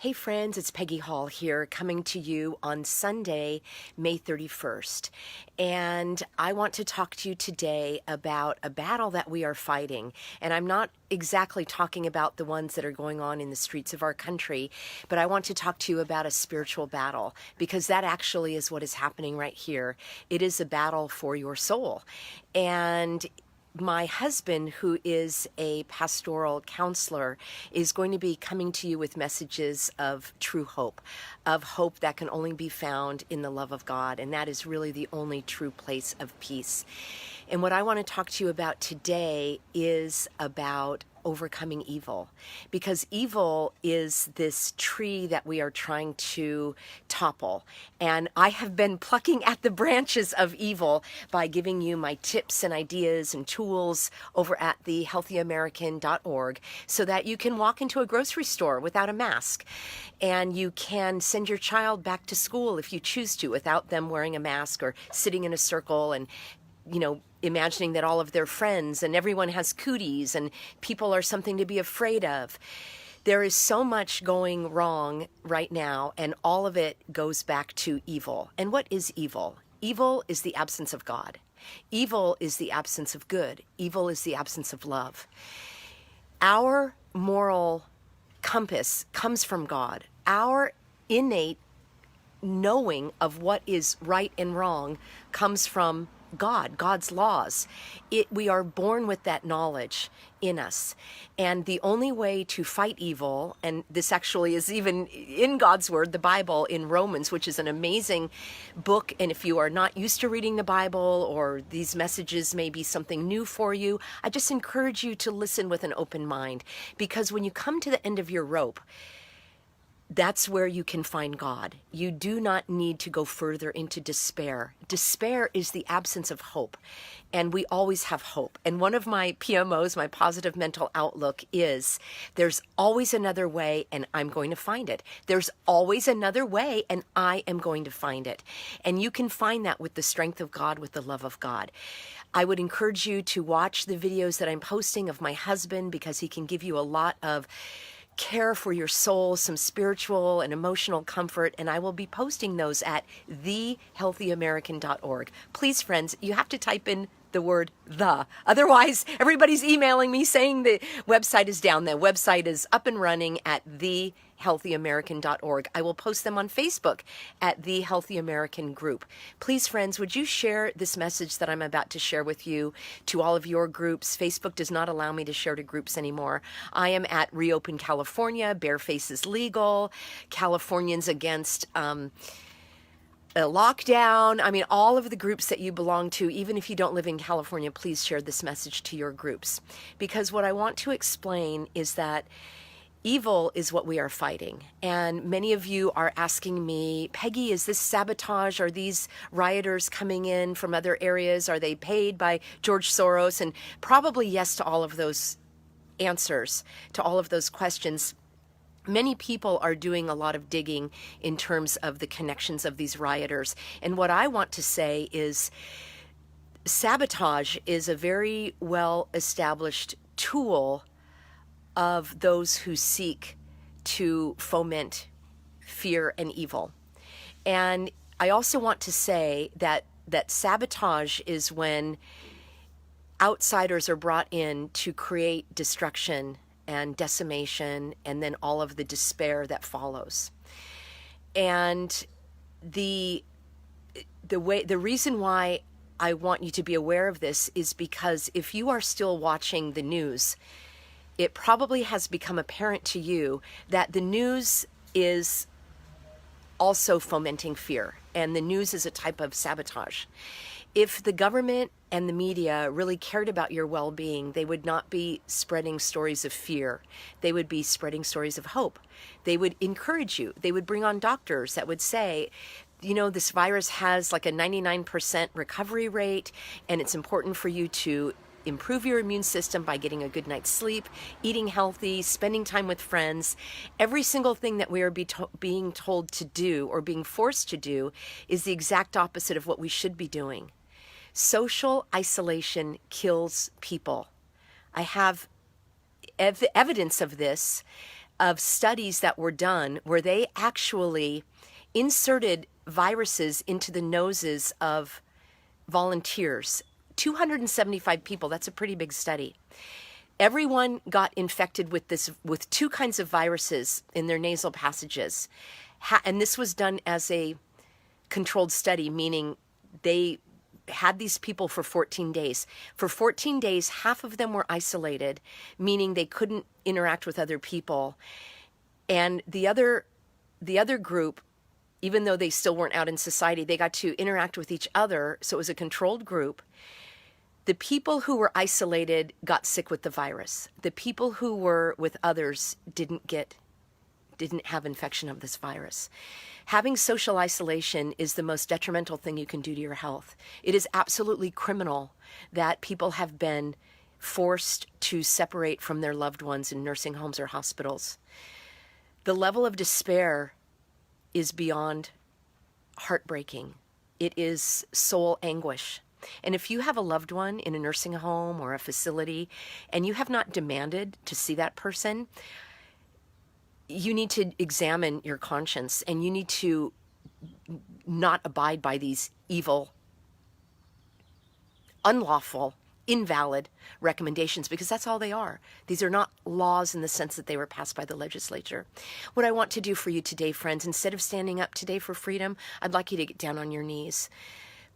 Hey friends, it's Peggy Hall here coming to you on Sunday, May 31st. And I want to talk to you today about a battle that we are fighting. And I'm not exactly talking about the ones that are going on in the streets of our country, but I want to talk to you about a spiritual battle because that actually is what is happening right here. It is a battle for your soul. And my husband, who is a pastoral counselor, is going to be coming to you with messages of true hope, of hope that can only be found in the love of God. And that is really the only true place of peace. And what I want to talk to you about today is about overcoming evil, because evil is this tree that we are trying to topple. And I have been plucking at the branches of evil by giving you my tips and ideas and tools over at thehealthyamerican.org so that you can walk into a grocery store without a mask, and you can send your child back to school if you choose to without them wearing a mask or sitting in a circle and imagining that all of their friends and everyone has cooties and people are something to be afraid of. There is so much going wrong right now, and all of it goes back to evil. And what is evil? Evil is the absence of God. Evil is the absence of good. Evil is the absence of love. Our moral compass comes from God. Our innate knowing of what is right and wrong comes from God, God's laws. We are born with that knowledge in us. And the only way to fight evil, and this actually is even in God's word, the Bible, in Romans, which is an amazing book. And if you are not used to reading the Bible, or these messages may be something new for you, I just encourage you to listen with an open mind, because when you come to the end of your rope, that's where you can find God. You do not need to go further into despair. Despair is the absence of hope, and we always have hope. And one of my PMOs, my positive mental outlook, is there's always another way, and I'm going to find it. There's always another way, and I am going to find it. And you can find that with the strength of God, with the love of God. I would encourage you to watch the videos that I'm posting of my husband, because he can give you a lot of care for your soul, some spiritual and emotional comfort, and I will be posting those at thehealthyamerican.org. Please, friends, you have to type in the word "the." Otherwise, everybody's emailing me saying the website is down. The website is up and running at thehealthyamerican.org. I will post them on Facebook at The Healthy American Group. Please, friends, would you share this message that I'm about to share with you to all of your groups? Facebook does not allow me to share to groups anymore. I am at Reopen California, Bareface is Legal, Californians Against a Lockdown. I mean, all of the groups that you belong to, even if you don't live in California, please share this message to your groups. Because what I want to explain is that evil is what we are fighting. And many of you are asking me, Peggy, is this sabotage? Are these rioters coming in from other areas? Are they paid by George Soros? And probably yes to all of those answers, to all of those questions. Many people are doing a lot of digging in terms of the connections of these rioters. And what I want to say is sabotage is a very well-established tool of those who seek to foment fear and evil. And I also want to say that sabotage is when outsiders are brought in to create destruction and decimation, and then all of the despair that follows. And the reason why I want you to be aware of this is because if you are still watching the news, it probably has become apparent to you that the news is also fomenting fear, and the news is a type of sabotage. If the government and the media really cared about your well-being, they would not be spreading stories of fear. They would be spreading stories of hope. They would encourage you. They would bring on doctors that would say, this virus has like a 99% recovery rate, and it's important for you to improve your immune system by getting a good night's sleep, eating healthy, spending time with friends. Every single thing that we are being told to do or being forced to do is the exact opposite of what we should be doing. Social isolation kills people. I have evidence of this of studies that were done where they actually inserted viruses into the noses of volunteers. 275 people, that's a pretty big study. Everyone got infected with two kinds of viruses in their nasal passages. And this was done as a controlled study, meaning they had these people for 14 days. For 14 days, half of them were isolated, meaning they couldn't interact with other people. And the other group, even though they still weren't out in society, they got to interact with each other. So it was a controlled group. The people who were isolated got sick with the virus. The people who were with others didn't have infection of this virus. Having social isolation is the most detrimental thing you can do to your health. It is absolutely criminal that people have been forced to separate from their loved ones in nursing homes or hospitals. The level of despair is beyond heartbreaking. It is soul anguish. And if you have a loved one in a nursing home or a facility and you have not demanded to see that person, you need to examine your conscience and you need to not abide by these evil, unlawful, invalid recommendations, because that's all they are. These are not laws in the sense that they were passed by the legislature. What I want to do for you today, friends, instead of standing up today for freedom, I'd like you to get down on your knees.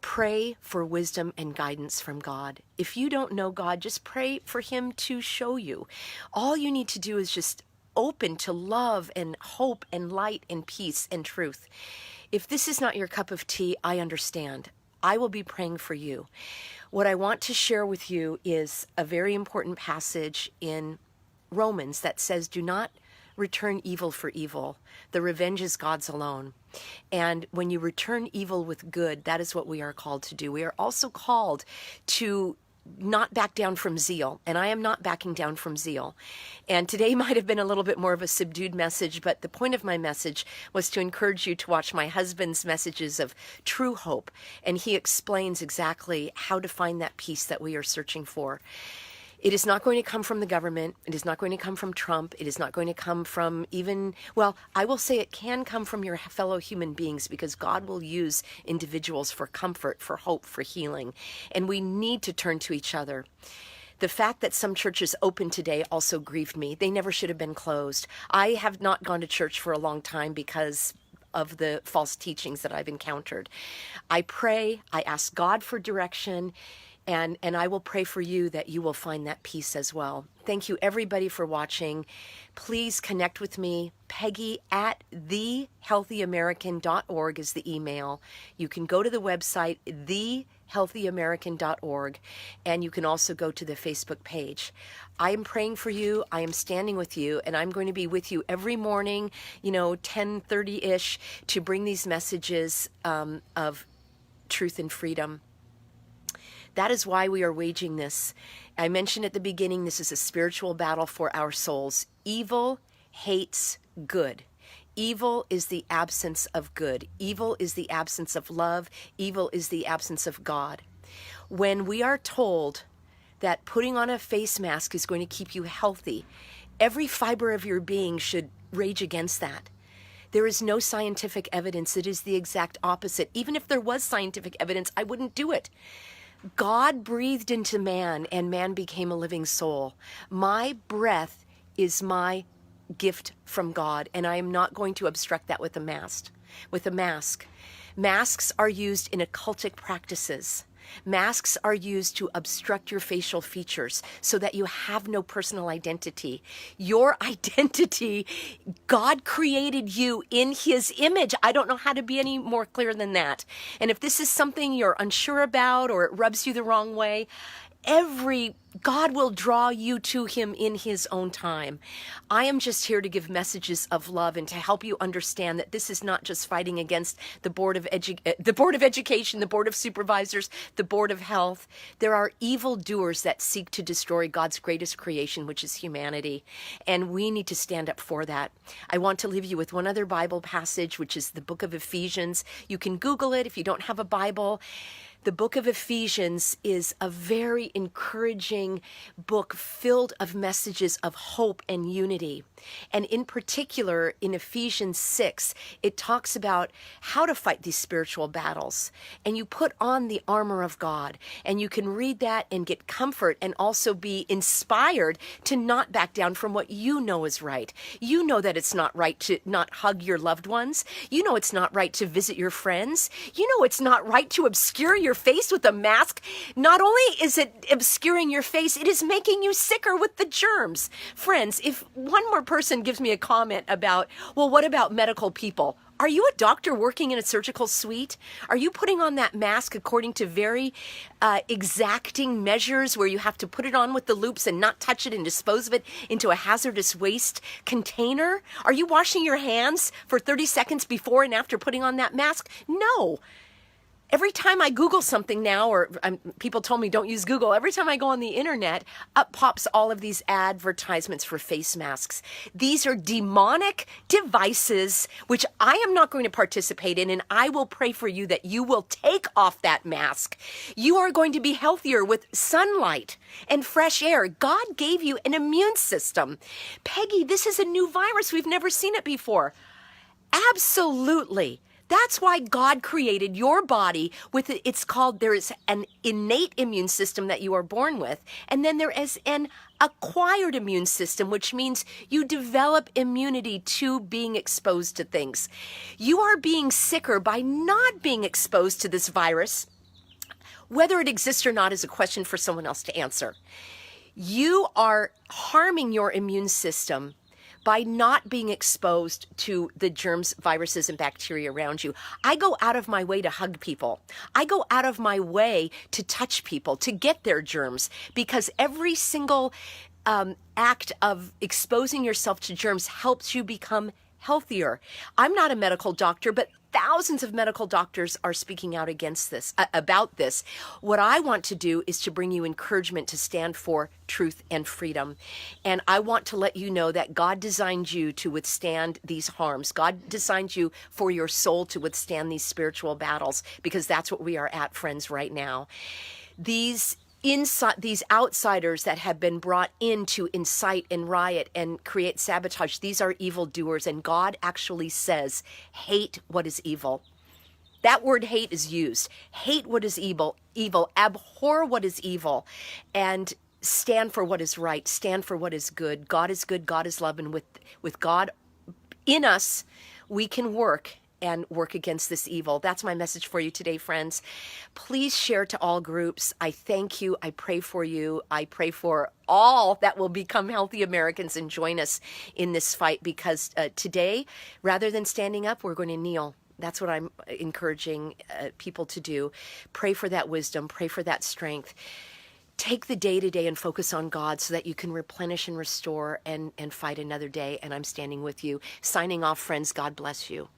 Pray for wisdom and guidance from God. If you don't know God, just pray for Him to show you. All you need to do is just open to love and hope and light and peace and truth. If this is not your cup of tea, I understand. I will be praying for you. What I want to share with you is a very important passage in Romans that says, do not return evil for evil. The revenge is God's alone. And when you return evil with good, that is what we are called to do. We are also called to not back down from zeal, and I am not backing down from zeal. And today might have been a little bit more of a subdued message, but the point of my message was to encourage you to watch my husband's messages of true hope, and he explains exactly how to find that peace that we are searching for. It is not going to come from the government. It is not going to come from Trump. It is not going to come from even, well, I will say it can come from your fellow human beings, because God will use individuals for comfort, for hope, for healing. And we need to turn to each other. The fact that some churches open today also grieved me. They never should have been closed. I have not gone to church for a long time because of the false teachings that I've encountered. I pray, I ask God for direction, and I will pray for you that you will find that peace as well. Thank you, everybody, for watching. Please connect with me. Peggy at thehealthyamerican.org is the email. You can go to the website, thehealthyamerican.org, and you can also go to the Facebook page. I am praying for you. I am standing with you, and I'm going to be with you every morning, 10:30-ish, to bring these messages of truth and freedom. That is why we are waging this. I mentioned at the beginning, this is a spiritual battle for our souls. Evil hates good. Evil is the absence of good. Evil is the absence of love. Evil is the absence of God. When we are told that putting on a face mask is going to keep you healthy, every fiber of your being should rage against that. There is no scientific evidence. It is the exact opposite. Even if there was scientific evidence, I wouldn't do it. God breathed into man, and man became a living soul. My breath is my gift from God, and I am not going to obstruct that with a mask. Masks are used in occultic practices. Masks are used to obstruct your facial features so that you have no personal identity. Your identity, God created you in His image. I don't know how to be any more clear than that. And if this is something you're unsure about or it rubs you the wrong way, God will draw you to Him in His own time. I am just here to give messages of love and to help you understand that this is not just fighting against the Board of Education, the Board of Supervisors, the Board of Health. There are evildoers that seek to destroy God's greatest creation, which is humanity. And we need to stand up for that. I want to leave you with one other Bible passage, which is the book of Ephesians. You can Google it if you don't have a Bible. The book of Ephesians is a very encouraging book filled of messages of hope and unity. And in particular, in Ephesians 6, it talks about how to fight these spiritual battles. And you put on the armor of God, and you can read that and get comfort and also be inspired to not back down from what you know is right. You know that it's not right to not hug your loved ones. You know it's not right to visit your friends. You know it's not right to obscure your face with a mask. Not only is it obscuring your face, it is making you sicker with the germs. Friends, if one more person gives me a comment about, well, what about medical people? Are you a doctor working in a surgical suite? Are you putting on that mask according to very exacting measures where you have to put it on with the loops and not touch it and dispose of it into a hazardous waste container? Are you washing your hands for 30 seconds before and after putting on that mask? No. Every time I Google something now, or people told me don't use Google, every time I go on the internet, up pops all of these advertisements for face masks. These are demonic devices, which I am not going to participate in, and I will pray for you that you will take off that mask. You are going to be healthier with sunlight and fresh air. God gave you an immune system. Peggy, this is a new virus. We've never seen it before. Absolutely. That's why God created your body with there is an innate immune system that you are born with, and then there is an acquired immune system, which means you develop immunity to being exposed to things. You are being sicker by not being exposed to this virus. Whether it exists or not is a question for someone else to answer. You are harming your immune system by not being exposed to the germs, viruses, and bacteria around you. I go out of my way to hug people. I go out of my way to touch people, to get their germs, because every single act of exposing yourself to germs helps you become healthier. I'm not a medical doctor, but thousands of medical doctors are speaking out against this, about this. What I want to do is to bring you encouragement to stand for truth and freedom. And I want to let you know that God designed you to withstand these harms. God designed you for your soul to withstand these spiritual battles, because that's what we are at, friends, right now. These outsiders that have been brought in to incite and riot and create sabotage, these are evildoers, and God actually says, hate what is evil. That word hate is used. Hate what is evil, abhor what is evil, and stand for what is right, stand for what is good. God is good, God is love, and with God in us, we can work against this evil. That's my message for you today, friends. Please share to all groups. I thank you. I pray for you. I pray for all that will become healthy Americans and join us in this fight, because today, rather than standing up, we're going to kneel. That's what I'm encouraging people to do. Pray for that wisdom. Pray for that strength. Take the day to day and focus on God so that you can replenish and restore and fight another day. And I'm standing with you. Signing off, friends. God bless you.